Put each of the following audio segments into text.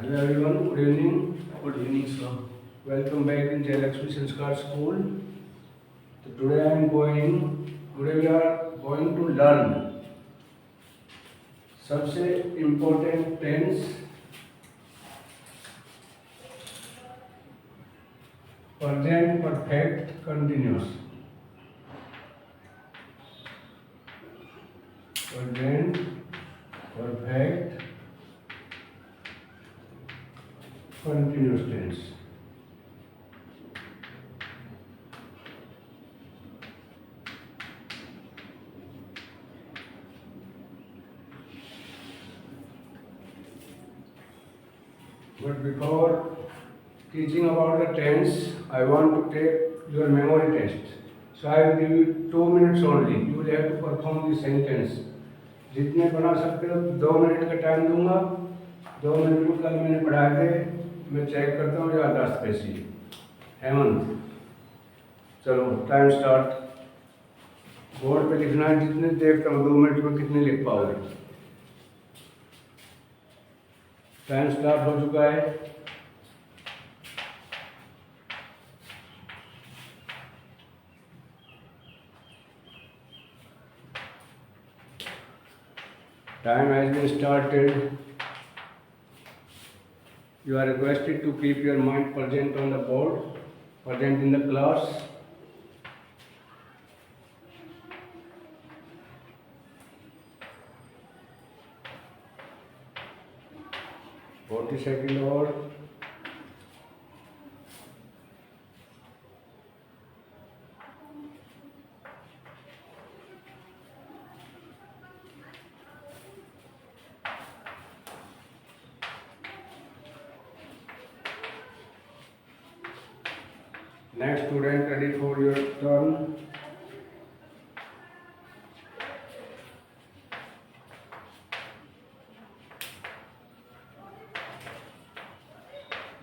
Hello everyone, good evening. Good evening, sir. Welcome back in Jayalakshmi Sanskar School. Today we are going to learn सबसे important tense, present perfect continuous. Present perfect continuous tense. But before teaching about the tense, I want to take your memory test. So I will give you 2 minutes only. You will have to perform the sentence. जितने बना सकते हो 2 minute का time दूंगा. 2 minute में कल मैंने पढ़ाए थे. मैं चेक करता हूँ याददाश्त कैसी है. हेमंत, चलो टाइम स्टार्ट. बोर्ड पे लिखना है. जितने देखता हूँ 2 मिनट में कितने लिख पाओगे. टाइम स्टार्ट हो चुका है. Time has been started. You are requested to keep your mind present on the board, present in the class. "40 seconds और. Next student, ready for your turn.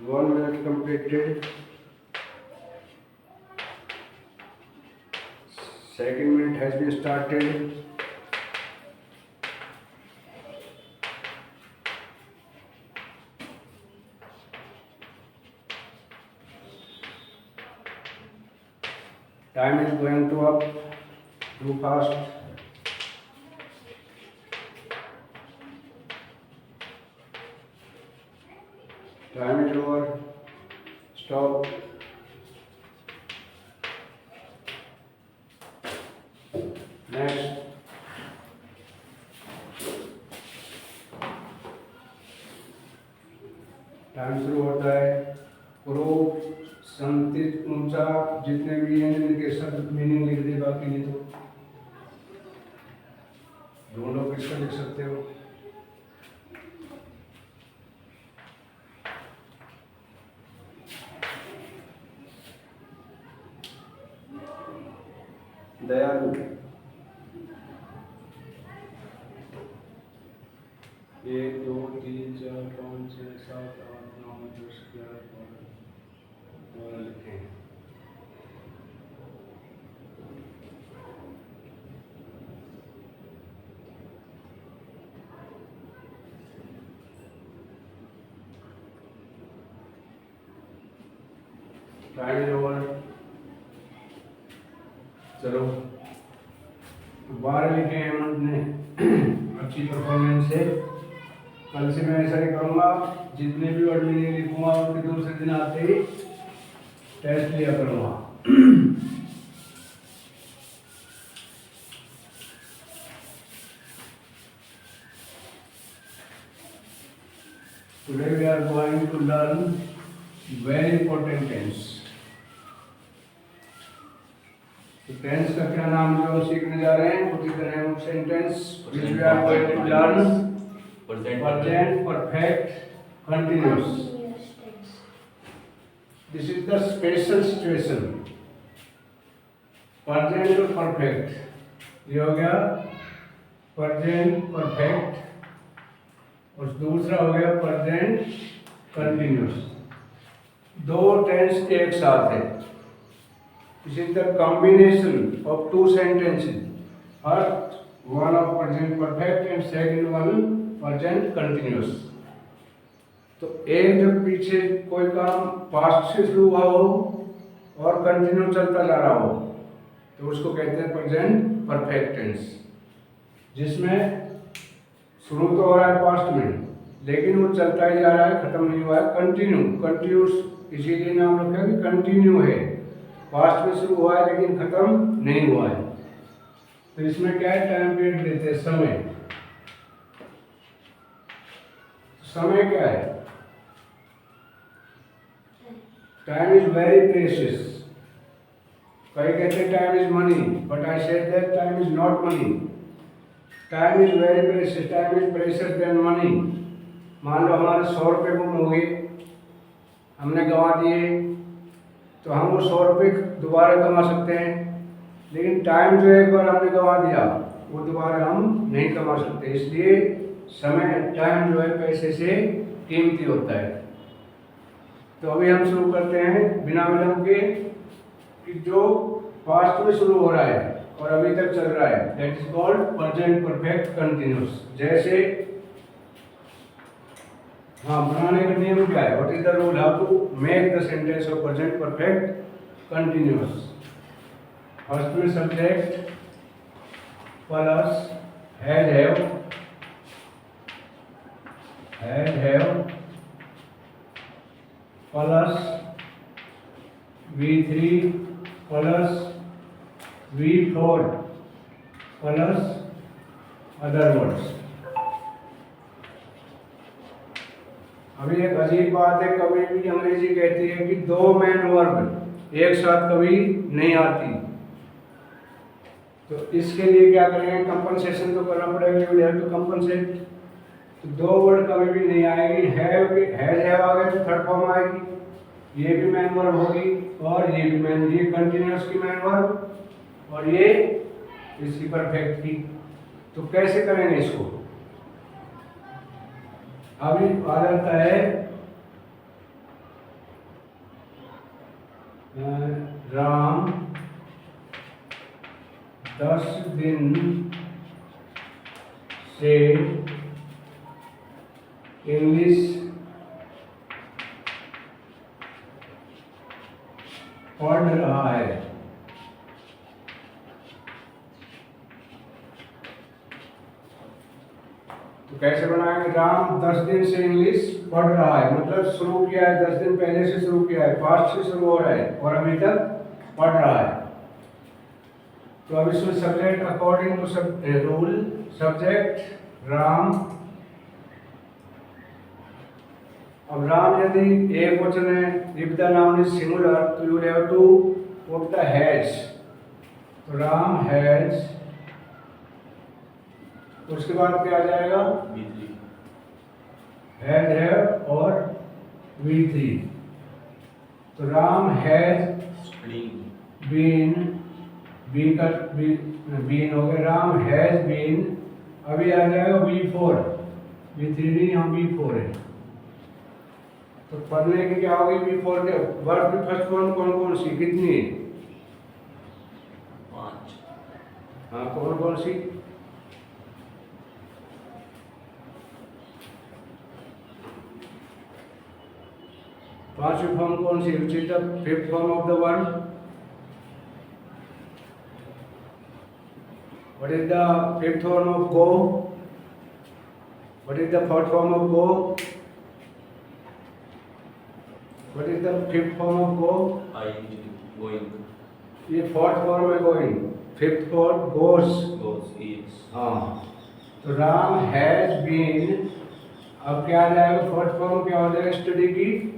One minute completed. Second minute has been started. Time is going to up too fast. Time is over. Stop. Next. Time शुरू होता है. Croup, संतित, ऊंचा, जितने भी हैं इनके सब मीनिंग लिख दे. बाकी नहीं तो ढूंढो किसका लिख सकते हो. दयालु, 1 2 3 4 5 6 7 8 9 10 11 12 लिखे. Time is over. चलो 12 लिखे हेमंत ने. अच्छी परफॉर्मेंस है. कल से मैं ऐसा ही करूँगा. जितने भी वर्ड मीनिंग लिखूंगा उनके दूसरे दिन आते ही टेस्ट लिया करूँगा. Today we are going to learn very important tense. तो टेंस का क्या नाम जो सीखने जा रहे हैं, उसी तरह हम sentence which we are going to learn. Present perfect continuous. This is the special situation. Present और perfect. ये हो गया present perfect और दूसरा हो गया present continuous. दो टेंस एक साथ है. This is the combination of two sentences. First one of present perfect and second one present continuous. तो एक जब पीछे कोई काम पास्ट से शुरू हुआ हो और कंटिन्यू चलता जा रहा हो तो उसको कहते हैं प्रेजेंट परफेक्ट टेंस, जिसमें शुरू तो हो रहा है पास्ट में लेकिन वो चलता ही जा रहा है, खत्म नहीं हुआ है, कंटिन्यूस, इसीलिए नाम रखा है कि कंटिन्यू है, पास्ट में शुरू हुआ है लेकिन खत्म नहीं हुआ है। तो इसमें क्या है, टाइम पीरियड देते हैं, समय क्या है, टाइम इज वेरी प्रेशियस। कई कहते हैं time is money, but I said that time is not money. Time is very precious, time is precious then money. मान लो हमारे 100 रुपये गुम हो गए, हमने गंवा दिए, तो हम वो 100 रुपये दोबारा कमा सकते हैं, लेकिन टाइम जो एक बार हमने गंवा दिया वो दोबारा हम नहीं कमा सकते। इसलिए समय, टाइम जो है पैसे से कीमती होता है। तो अभी हम शुरू करते हैं बिना विलंब के, कि जो पास्ट में शुरू हो रहा है और अभी तक चल रहा है, that is called present perfect continuous. जैसे बनाने का नियम क्या है, what is the rule, how to make the sentence of present perfect continuous. First में subject plus have plus V3 plus V4 plus other words. अभी एक अजीब बात है, कभी भी अंग्रेजी कहती है कि दो मेन वर्ब एक साथ कभी नहीं आती, तो इसके लिए क्या करेंगे, कंपनसेशन तो करना पड़ेगा, you will have to compensate. तो दो वर्ड कभी भी नहीं आएगी, हैव आ गए तो थर्ड फॉर्म आएगी, ये भी मैन वर्ब होगी और ये भी मैन, ये कंटिन्यूअस की मैन वर्ब और ये इसकी परफेक्ट की। तो कैसे करेंगे इसको, अभी आ जाता है राम 10 दिन से इंग्लिश पढ़ रहा है। तो कैसे बनाएंगे, राम 10 दिन से इंग्लिश पढ़ रहा है, मतलब शुरू किया है, 10 दिन पहले से शुरू किया है, पास्ट से शुरू हो रहा है और अभी तक पढ़ रहा है। तो अब इसमें subject according to rule, subject Ram. अब राम यदि एक वचन है, if the noun is singular, तो you have to put the has. तो राम हैज, उसके बाद क्या आ जाएगा, हैज और V3। तो राम हैज बीन हो गया, राम हैज बीन। अभी आ जाएगा V4, V3 नहीं, यहाँ V4 है। तो पढ़ने की क्या होगी, V4 के वर्ब की फर्स्ट फॉर्म कौन कौन सी, कितनी है, 5। हाँ कौन कौन सी, पांचवी फॉर्म कौन सी, which is the fifth form of the verb, what is the fifth form of go, what is the fourth form of go, what is the fifth form of go, going. ये fourth form है going, fifth form goes is. हाँ, तो Ram has been. अब क्या आ जाएगा, fourth form क्या हो जाएगा, स्टडी की,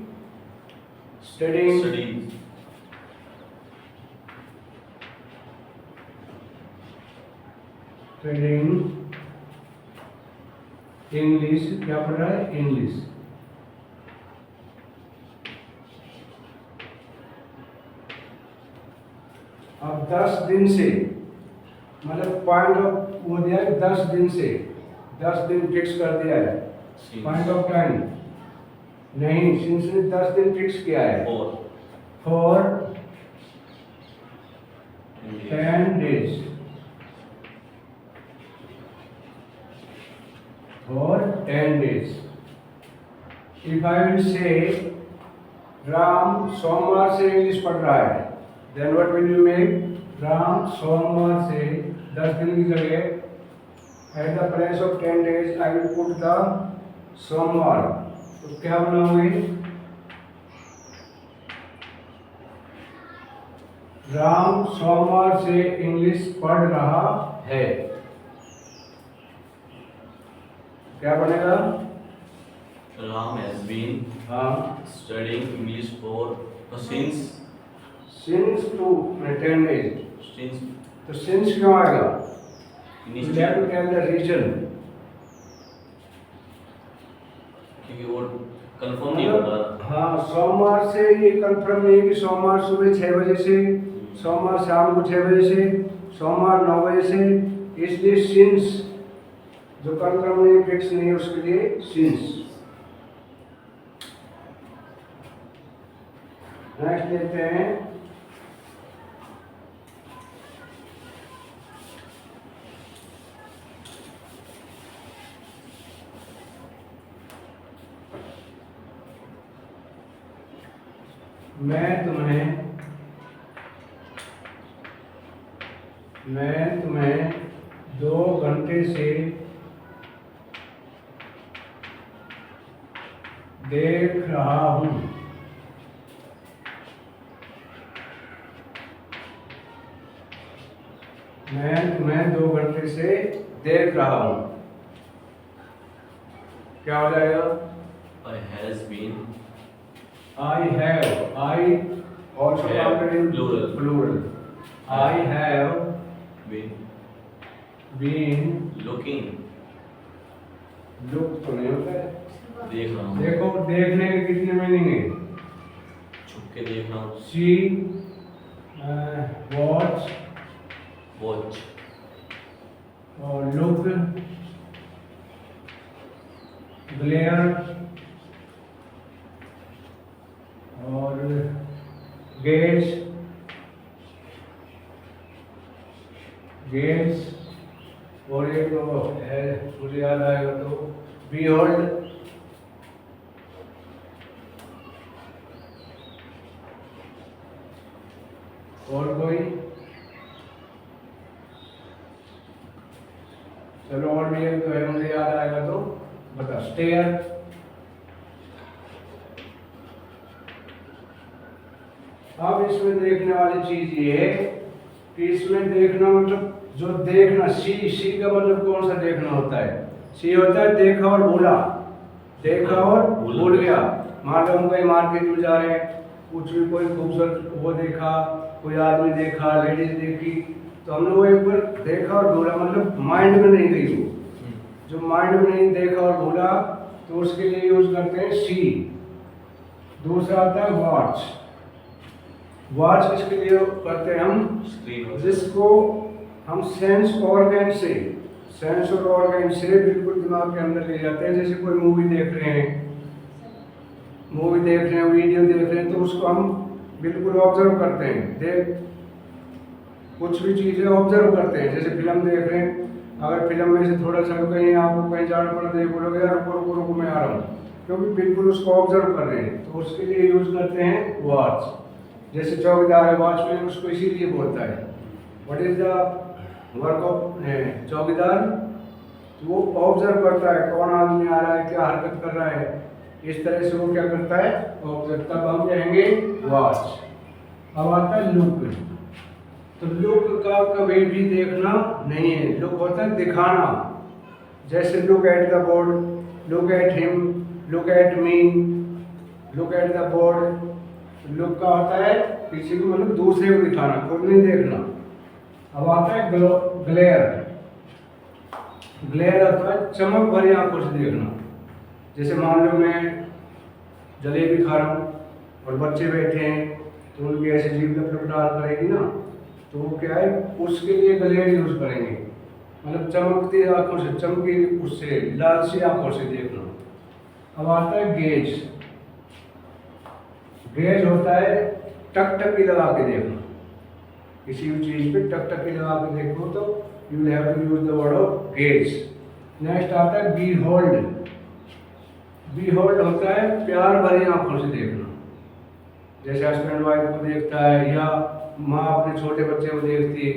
स्टडिंग। स्टडिंग इंग्लिश, क्या पढ़ रहा है, इंग्लिश। अब 10 दिन से, मतलब पॉइंट ऑफ वो दिया है 10 दिन से, 10 दिन फिक्स कर दिया है, पॉइंट ऑफ टाइम नहीं, सिंस ने 10 दिन फिक्स किया है, for 10 days, for 10 days. If I will say Ram सोमवार से इंग्लिश पढ़ रहा है, then what will you make? Ram सोमवार से 10 दिन की जगह at the place of 10 days I will put the सोमवार, तो क्या बनाओगे? राम सोमवार से इंग्लिश पढ़ रहा है, क्या बनेगा? Ram has been हाँ studying English since to 10 days, since तो since क्यों आएगा? You initially have to tell the reason. क्योंकि वो कंफर्म नहीं होगा। हाँ सोमवार से ये कंफर्म नहीं है कि सोमवार सुबह 6 बजे से, सोमवार शाम को 6 बजे से, सोमवार 9 बजे से, इसलिए सिंस जो कंफर्म नहीं फिक्स नहीं है उसके लिए सिंस। नेक्स्ट लेते हैं मैं तुम्हें 2 घंटे से देख रहा हूँ। मैं तुम्हें 2 घंटे से देख रहा हूँ, क्या हो जाएगा? I has been I have, I also Have, counted in plural. I have been looking look तो नहीं होता है। देख रहा हूँ, देखो देखने के कितने मीनिंग है? छुप के देख रहा हूँ। See, watch Watch और look, glare और gaze और एक तो है मुझे याद आएगा तो behold और कोई, चलो और भी एक तो है मुझे याद आएगा तो बता, स्टेयर अब इसमें देखने वाली चीज ये है कि इसमें देखना मतलब जो देखना सी का मतलब कौन सा देखना होता है? सी होता है देखा और भूला, देखा और भूल गया। मान लो हम कहीं मार्केट में जा रहे हैं, कुछ भी कोई खूबसूरत वो देखा, कोई आदमी देखा, लेडीज देखी, तो हम लोग एक बार देखा और भूला मतलब माइंड में नहीं गई वो, जो माइंड में नहीं देखा और भूला तो उसके लिए यूज करते हैं सी। दूसरा आता है वॉच। वॉच किसके लिए करते हैं हम? स्क्रीन जिसको हम सेंस ऑर्गन से बिल्कुल दिमाग के अंदर ले जाते हैं। जैसे कोई मूवी देख रहे हैं, वीडियो देख रहे हैं, तो उसको हम बिल्कुल ऑब्जर्व करते हैं। कुछ भी चीज़ें ऑब्जर्व करते हैं। जैसे फिल्म देख रहे हैं, अगर फिल्म में से थोड़ा सा कहीं आपको कहीं जाना पड़ा तो ये बोलोगे यार रुको मैं आ रहा हूँ, क्योंकि बिल्कुल उसको ऑब्जर्व कर रहे हैं, तो उसके लिए यूज करते हैं वॉच। जैसे चौकीदार है, वॉचमैन उसको इसीलिए बोलता है what is the work of चौकीदार, वो ऑब्जर्व करता है कौन आदमी आ रहा है, क्या हरकत कर रहा है, इस तरह से वो क्या करता है ऑब्जर्व। तब हम कहेंगे वॉच। अब आता है लुक। तो लुक का कभी भी देखना नहीं है, लुक होता है दिखाना। जैसे look at the board, look at him, look at me, look at the board. Look का होता है किसी को मतलब दूसरे को दिखाना, खुद नहीं देखना। अब आता है ग्लेयर। ग्लेयर होता है चमक भरी आंखों से देखना। जैसे मान लो मैं जलेबी खा रहा हूँ और बच्चे बैठे हैं, तो उनकी ऐसे जीभ लपलपटाहट करेगी ना, तो वो क्या है उसके लिए ग्लेयर यूज करेंगे, मतलब चमकती आंखों से, चमकी उससे लाल सी आंखों से देखना। अब आता है गेज। गेज होता है टकटकी लगा के देखना। किसी भी चीज पे टकटकी लगा के देखो तो you will have to use the word of gaze. Next आता है बीहोल्ड। बीहोल्ड होता है प्यार भरी आंखों से देखना, जैसे हस्बैंड वाइफ को देखता है या माँ अपने छोटे बच्चे को देखती है,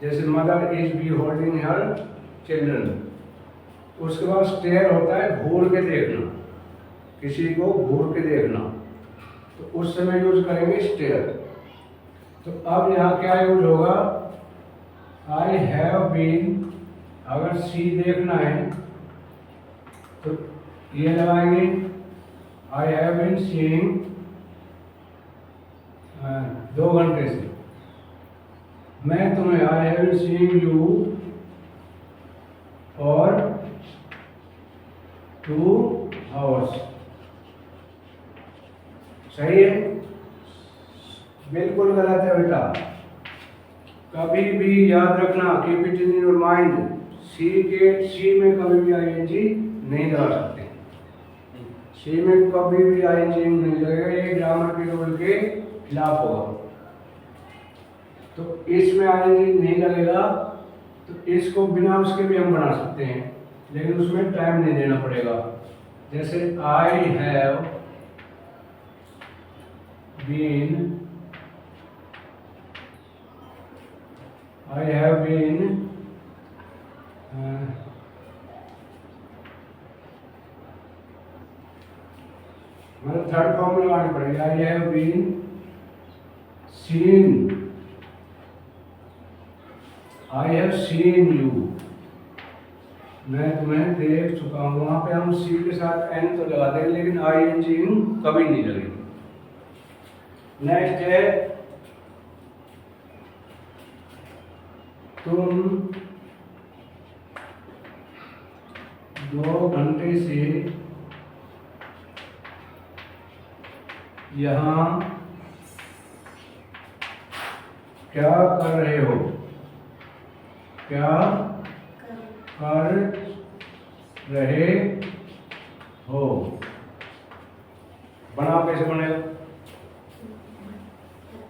जैसे mother is beholding her children. उसके बाद स्टेयर होता है घूर के देखना, किसी को घूर के देखना, तो उस समय यूज करेंगे स्टेयर। तो अब यहाँ क्या यूज होगा, आई हैव बीन, अगर सी देखना है तो ये लगाएंगे, आई हैव बीन सीइंग 2 घंटे से, मैं तुम्हें, I have been seeing you और 2 आवर्स। सही है? बिल्कुल गलत है बेटा, कभी भी याद रखना, keep it in your mind, सी में कभी भी आईएनजी नहीं लगा सकते, सी में कभी भी आईएनजी नहीं लगेगा, ये ग्रामर के रूल के खिलाफ होगा। तो इसमें आईएनजी नहीं लगेगा, तो इसको बिना उसके भी हम बना सकते हैं, लेकिन उसमें टाइम नहीं देना पड़ेगा। जैसे I have been, I have been मतलब थर्ड फॉर्म लगानी पड़ेगी, I have been seen, I have seen you, मैं तुम्हें देख चुका हूँ। वहाँ पे हम सी के साथ एन तो लगा देंगे, लेकिन आई एन जी कभी नहीं लगेगी। नेक्स्ट है, तुम 2 घंटे से यहाँ क्या कर रहे हो, क्या कर रहे हो, बना कैसे बनेगा,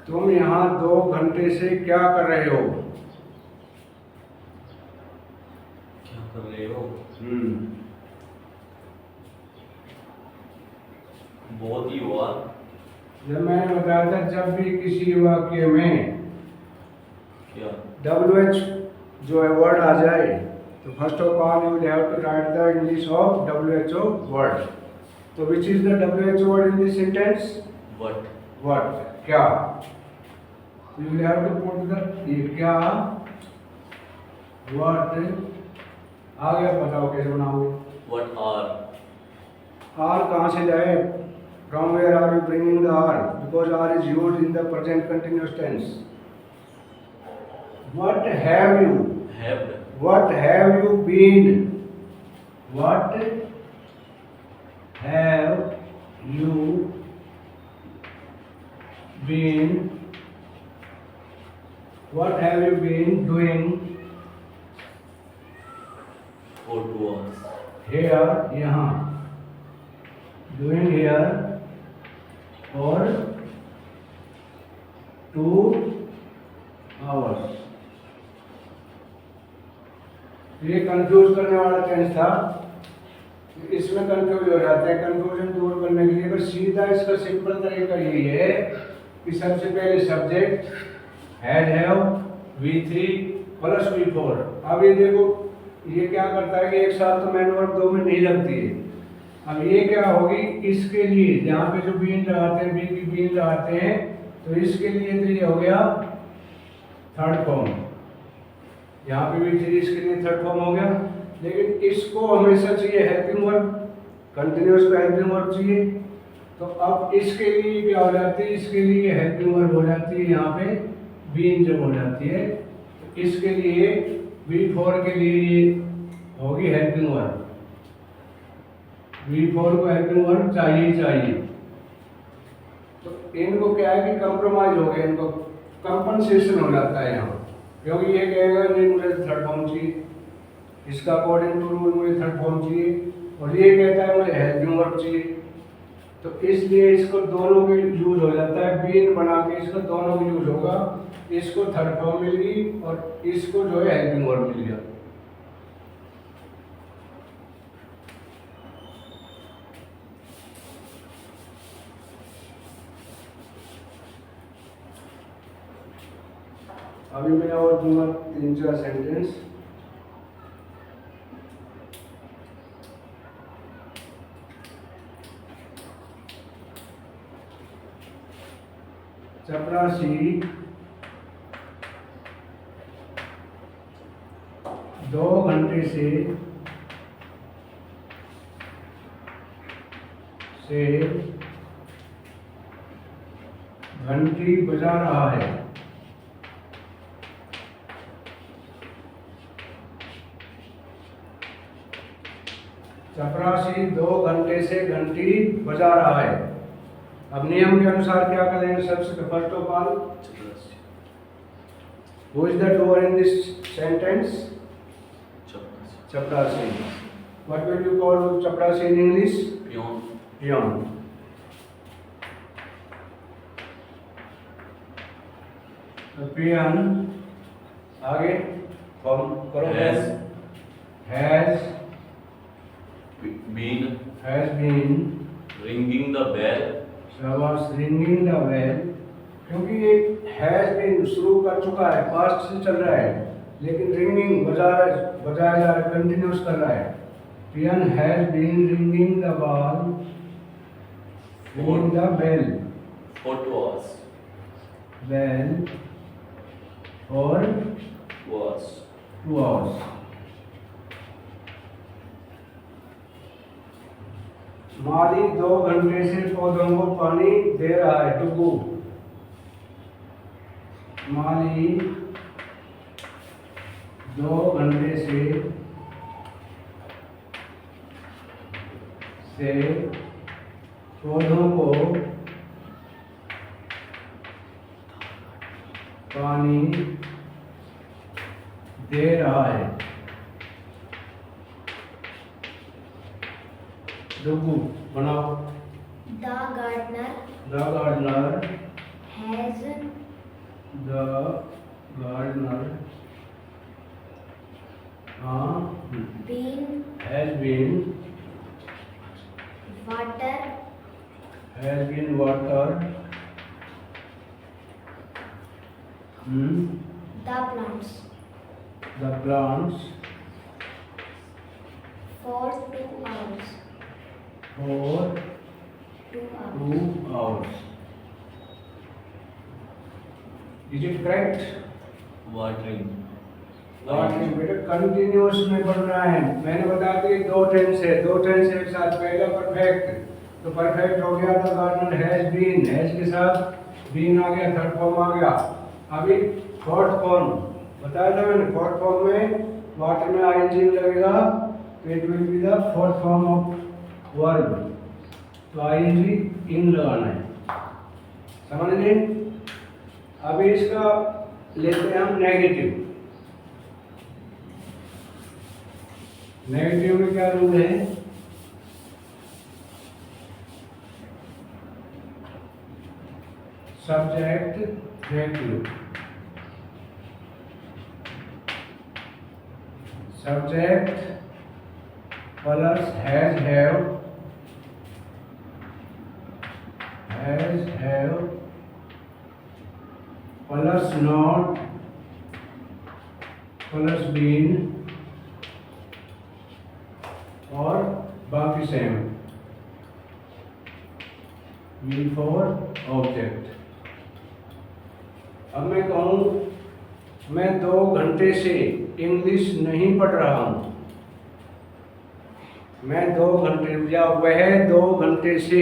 तुम यहाँ 2 घंटे से क्या कर रहे हो, कर रहे हो, बहुत ही हुआ। जब मैंने बताया था, जब भी किसी वाक्य में क्या WH जो है वर्ड आ जाए, तो first of all you will have to write the English of WHO word. तो which is the WHO word in this sentence, what, क्या, you will have to put the, ये क्या, व्हाट, आ गया, बताओ कैसे बनाओगे, व्हाट आर, आर कहाँ से लाए, from where are you bringing the are, because are is used in the present continuous tense. What have you, what have you been, what have you been, what have you been doing for 2 hours, here, यहाँ, doing here और 2 hours। ये confuse करने वाला tense था, इसमें confuse हो जाते हैं। कंफ्यूजन दूर करने के लिए अगर सीधा इसका सिंपल तरीका यही है कि सबसे पहले subject had, have, V3 plus V4। अब ये देखो, ये क्या करता है कि एक साथ तो मैन वर्ब 2 में नहीं लगती है। अब ये क्या होगी, इसके लिए जहाँ पे जो बीन लगाते हैं, बी की बीन लगाते हैं, तो इसके लिए तो ये हो गया थर्ड फॉर्म, यहाँ पे भी थ्री, इसके लिए थर्ड फॉर्म हो गया। लेकिन इसको हमेशा चाहिए हेल्पिंग वर्ब, कंटिन्यूअस को हेल्पिंग वर्ब चाहिए। तो अब इसके लिए क्या हो जाती है, इसके लिए हेल्पिंग वर्ब हो जाती है, यहाँ पे बीन जब हो जाती है, तो इसके लिए V4 के लिए ये होगी हेल्पिंग वर्ब। V4 को हेल्पिंग वर्ब चाहिए। तो इनको क्या है कि कंप्रोमाइज हो गया, इनको कंपनसेशन हो जाता है यहाँ, क्योंकि ये कहेगा नहीं मुझे थर्ड फॉर्म चाहिए, इसका अकॉर्डिंग टू रूल मुझे थर्ड फॉर्म चाहिए, और ये कहता है मुझे हेल्पिंग वर्ब चाहिए। तो इसलिए इसको दोनों के यूज हो जाता है, बीन बना के इसको दोनों में यूज होगा। इसको थर्ड फॉर्म मिल गई और इसको जो है हेल्पिंग वर्ब मिल गया। अभी मैं और दूंगा 3-4 सेंटेंस। चपरासी 2 घंटे से घंटी बजा रहा है। चपरासी 2 घंटे से घंटी बजा रहा है। अब नियम के अनुसार क्या करेंगे? सबसे फर्स्ट ऑफ ऑल, चपरासी who is the doer in this sentence? चपरासी चपरासी। व्हाट विल यू कॉल चपरासी in English? Peon peon. Peon. आगे फॉर्म करो। Has has been ringing the bell शाबाश, रिंगिंग द बेल। क्योंकि ये हैज बीन शुरू कर चुका है, पास्ट से चल रहा है, लेकिन रिंगिंग बजाया जा रहा है, कंटिन्यूस कर रहा है। Peon has been ringing the ball, ringing the bell, for 2 hours bell और 2 hours 2 hours। माली 2 घंटे से पौधों को पानी दे रहा है। डुगू। माली 2 घंटे से पौधों को पानी दे रहा है। डुगू बनाओ। The gardener the gardener has the gardener been has been watered the plants the plants for 2 hours. for 2 hours. 2 hours. Is it correct? watering watering बेटा कंटिन्यूस में पढ़ना है। मैंने बताया कि 2 टेंस है, 2 टेंस एक साथ। पहला परफेक्ट, तो परफेक्ट हो गया था गार्डनर हैज बीन, हैज के साथ बीन आ गया, थर्ड फॉर्म आ गया। अभी फोर्थ फॉर्म बताया था मैंने। फोर्थ फॉर्म में वाटर में आईएनजी लगेगा, तो it will be the fourth form of verb. तो आईएनजी इन लगाना है, समझ गए? अभी इसका लेते हैं हम नेगेटिव। नेगेटिव में क्या रूल है? Subject negative, subject plus has have plus not plus been और बाकी सेम। We for object. अब मैं कहूँ मैं 2 घंटे से इंग्लिश नहीं पढ़ रहा हूँ। मैं 2 घंटे या वह 2 घंटे से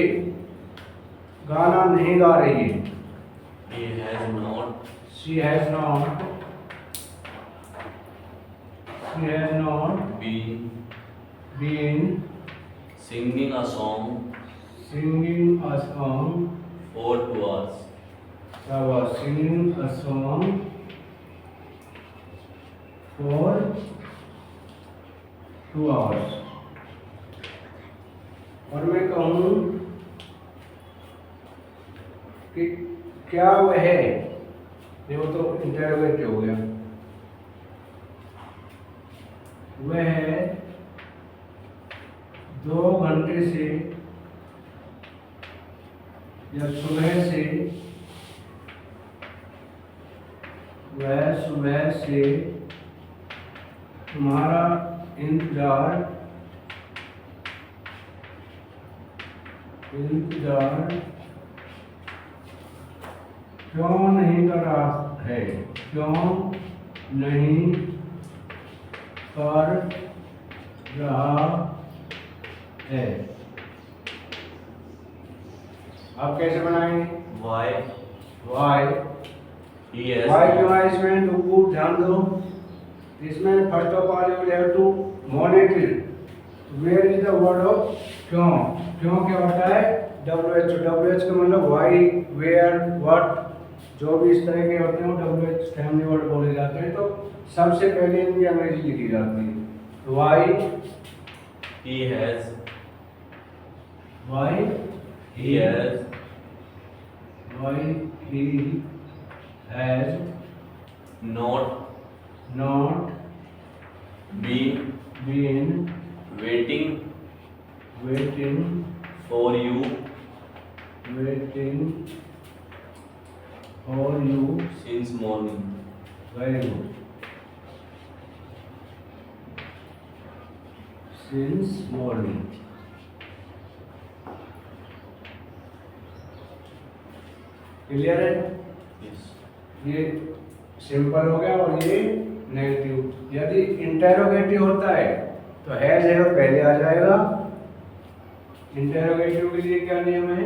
गाना नहीं गा रही है। he has not She has not been singing a song singing a song for 2 hours singing a song for 2 hours। और मैं कहूँ कि क्या वह, देखो तो इंटरोगेटिव हो गया, वह 2 घंटे से या सुबह से वह सुबह से तुम्हारा इंतजार क्यों नहीं कर रहा है, क्यों नहीं कर रहा है। आप कैसे बनाएंगे? Why why he has why क्यों है इसमें? तो खूब ध्यान दो। इसमें first of all you will have to monitor where is the word of क्यों। क्यों क्या होता है? WH का मतलब वाई, वेयर, व्हाट, जो भी इस तरह के होते हैं वो WH फैमिली वर्ड बोले जाते हैं। तो सबसे पहले इनकी अंग्रेजी लिखी जाती है। Why he has why he has why he has not not been been waiting waiting for you for you. since morning. Very good. Since morning. Clear है? Yes. ये सिंपल हो गया और ये नेगेटिव। यदि इंटेरोगेटिव होता है तो हैज है वो पहले आ जाएगा। इंटेरोगेटिव के लिए क्या नियम है?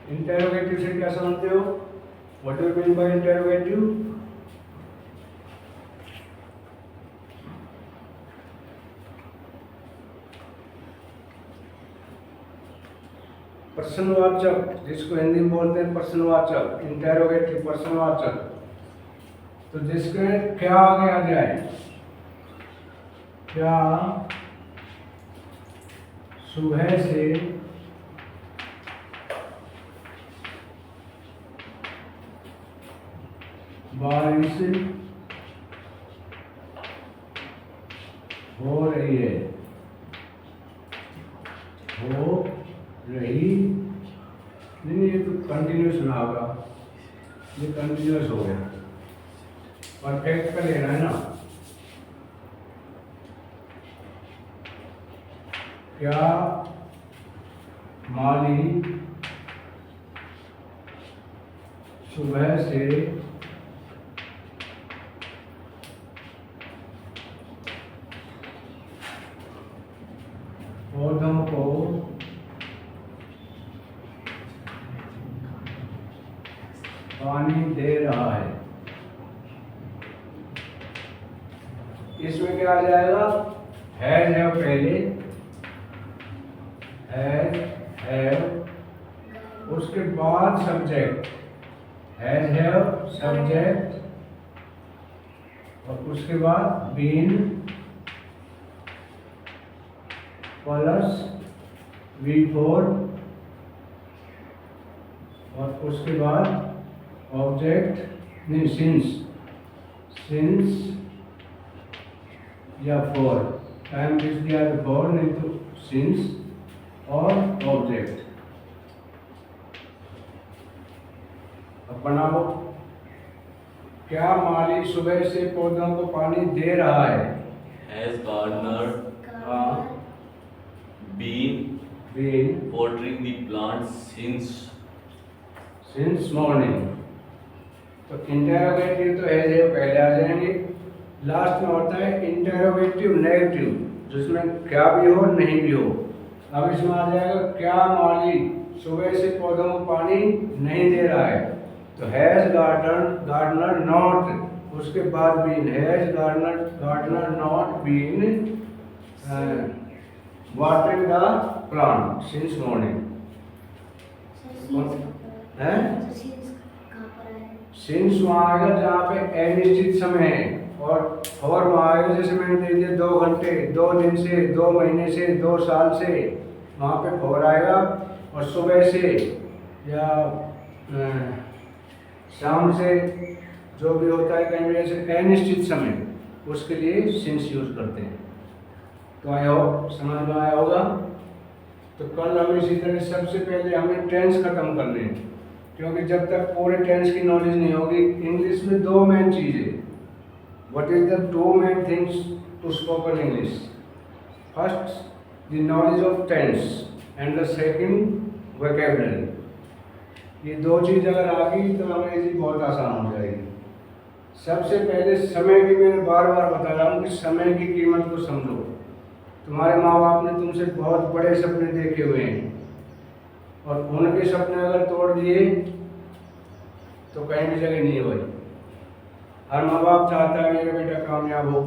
इंटेरोगेटिव से क्या समझते हो? What do you mean by interrogative? प्रश्नवाचक, जिसको हिंदी में बोलते हैं प्रश्नवाचक, इंटेरोगेटिव प्रश्नवाचक। तो जिसके क्या आगे आ जाए, क्या सुबह से बारिश हो रही है, हो रही नहीं, ये तो कंटिन्यूस ना होगा, ये कंटिन्यूस हो गया। परफेक्ट का लेना है ना। क्या माली सुबह से पौधों को पानी दे रहा है? इसमें क्या आ जाएगा? हैज है पहले, हैव, उसके बाद सब्जेक्ट, हैज हैव सब्जेक्ट, और उसके बाद बीन प्लस V4, और उसके बाद ऑब्जेक्ट नहीं सिंस या फॉर, टाइम लिख दिया तो फॉर, नहीं तो सिंस और ऑब्जेक्ट। अब बनाओ। क्या माली सुबह से पौधों को पानी दे रहा है? Has gardener हाँ, been watering the plants since morning. तो इंटेरोगेटिव तो हैज है पहले आ जाएंगे। लास्ट में होता है इंटेरोगेटिव नेगेटिव, जिसमें क्या भी हो नहीं भी हो। अब इसमें आ जाएगा क्या माली सुबह से पौधों को पानी नहीं दे रहा है, तो हैज गार्डनर नॉट, उसके बाद been, has gardener not been watering the plant since morning. हैं? सिंस वहाँ आएगा जहाँ पे अनिश्चित समय है, और वहाँ आएगा जैसे मैंने दे दिया 2 घंटे, 2 दिन से, 2 महीने से, 2 साल से, वहाँ पे फॉर आएगा। और सुबह से या शाम से जो भी होता है कहीं जैसे अनिश्चित समय, उसके लिए सिंस यूज करते हैं। तो आई होप समझ में आया होगा। तो कल हमें इसी तरह सबसे पहले हमें टेंस खत्म करने हैं, क्योंकि जब तक पूरे टेंस की नॉलेज नहीं होगी, इंग्लिश में दो मेन चीज़ें, what is the two main things to spoken English? First the knowledge of tense and the second vocabulary. ये दो चीज़ अगर आ गई तो अंग्रेजी बहुत आसान हो जाएगी। सबसे पहले समय की, मैंने बार बार बता रहा हूँ कि समय की कीमत को समझो। तुम्हारे माँ बाप ने तुमसे बहुत बड़े सपने देखे हुए हैं, और उनके सपने अगर तोड़ दिए तो कहीं भी जगह नहीं होगी। हर माँ बाप चाहता है मेरा बेटा कामयाब हो,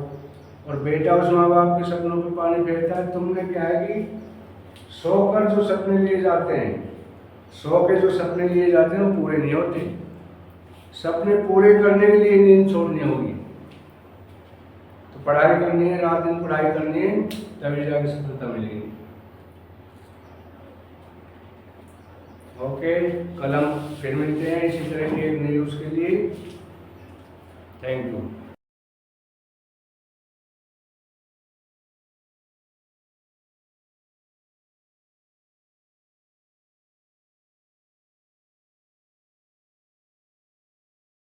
और बेटा उस माँ बाप के सपनों पर पानी फेरता है। तुमने क्या है कि 100 कर जो सपने लिए जाते हैं, 100 के जो सपने लिए जाते हैं वो पूरे नहीं होते। सपने पूरे करने के लिए नींद छोड़नी होगी। तो पढ़ाई करनी है, रात दिन पढ़ाई करनी है, तभी जाके सफलता मिलेगी। ओके, कल हम फिर मिलते हैं इसी तरह की एक न्यूज़ के लिए। Thank you.